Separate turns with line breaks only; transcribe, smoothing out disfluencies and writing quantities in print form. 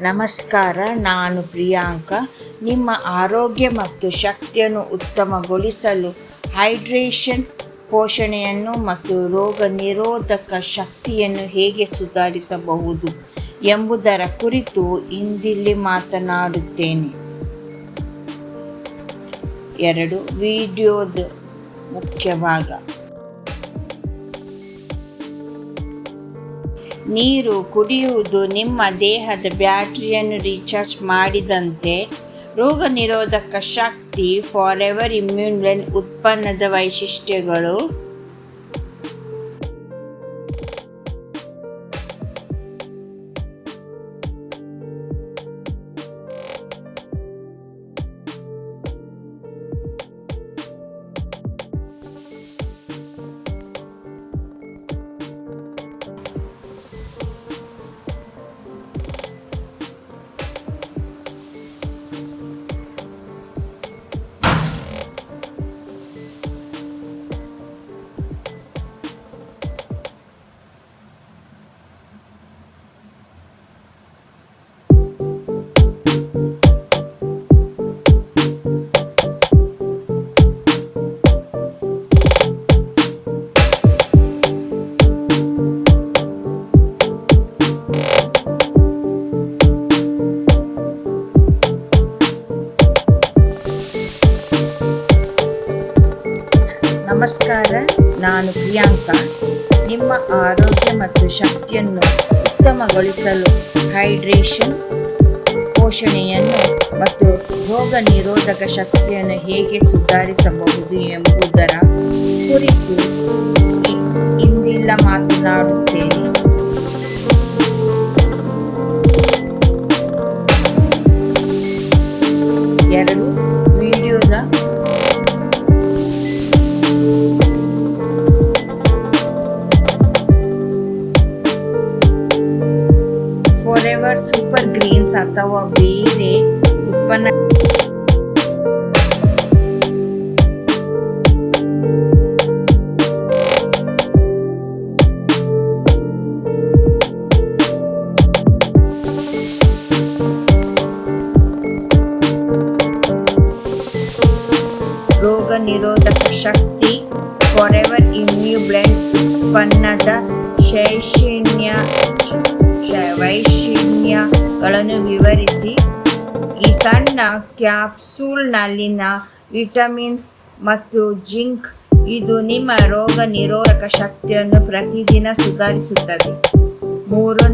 ನಮಸ್ಕಾರ, ನಾನು ಪ್ರಿಯಾಂಕಾ. ನಿಮ್ಮ ಆರೋಗ್ಯ ಮತ್ತು ಶಕ್ತಿಯನ್ನು ಉತ್ತಮಗೊಳಿಸಲು ಹೈಡ್ರೇಷನ್, ಪೋಷಣೆಯನ್ನು ಮತ್ತು ರೋಗ ನಿರೋಧಕ ಶಕ್ತಿಯನ್ನು ಹೇಗೆ ಸುಧಾರಿಸಬಹುದು ಎಂಬುದರ ಕುರಿತು ಇಂದಿಲ್ಲಿ ಮಾತನಾಡುತ್ತೇನೆ. 2 ವಿಡಿಯೋದ ಮುಖ್ಯ ಭಾಗ. ನೀರು ಕುಡಿಯುವುದು ನಿಮ್ಮ ದೇಹದ ಬ್ಯಾಟರಿಯನ್ನು ರೀಚಾರ್ಜ್ ಮಾಡಿದಂತೆ. ರೋಗ ನಿರೋಧಕ ಶಕ್ತಿ ಫಾರೆವರ್ ಇಮ್ಯೂನ್ ಉತ್ಪನ್ನದ ವೈಶಿಷ್ಟ್ಯಗಳು. ನಮಸ್ಕಾರ, ನಾನು ಪ್ರಿಯಾಂಕಾ. ನಿಮ್ಮ ಆರೋಗ್ಯ ಮತ್ತು ಶಕ್ತಿಯನ್ನು ಉತ್ತಮಗೊಳಿಸಲು ಹೈಡ್ರೇಷನ್, ಪೋಷಣೆಯನ್ನು ಮತ್ತು ರೋಗ ನಿರೋಧಕ ಶಕ್ತಿಯನ್ನು ಹೇಗೆ ಸುಧಾರಿಸಬಹುದು ಎಂಬುದರ ಕುರಿತು ಇಂದಿಲ್ಲ ಮಾತನಾಡುತ್ತೇನೆ. 2 ವಿಡಿಯೋದ ಫಾರೆವರ್ ಸೂಪರ್ ಗ್ರೀನ್ಸ್ ಅಥವಾ ಬೇರೆ ಉತ್ಪನ್ನ ರೋಗ ನಿರೋಧಕ ಶಕ್ತಿ ಫಾರೆವರ್ ಇಮ್ಯೂನ್ ಉತ್ಪನ್ನದ ವೈಶಿಷ್ಟ್ಯಗಳನ್ನು ವಿವರಿಸಿ. ಈ ಸಣ್ಣ ಕ್ಯಾಪ್ಸೂಲ್ನಲ್ಲಿನ ವಿಟಮಿನ್ಸ್ ಮತ್ತು ಜಿಂಕ್ ಇದು ನಿಮ್ಮ ರೋಗ ನಿರೋಧಕ ಶಕ್ತಿಯನ್ನು ಪ್ರತಿದಿನ ಸುಧಾರಿಸುತ್ತದೆ. 3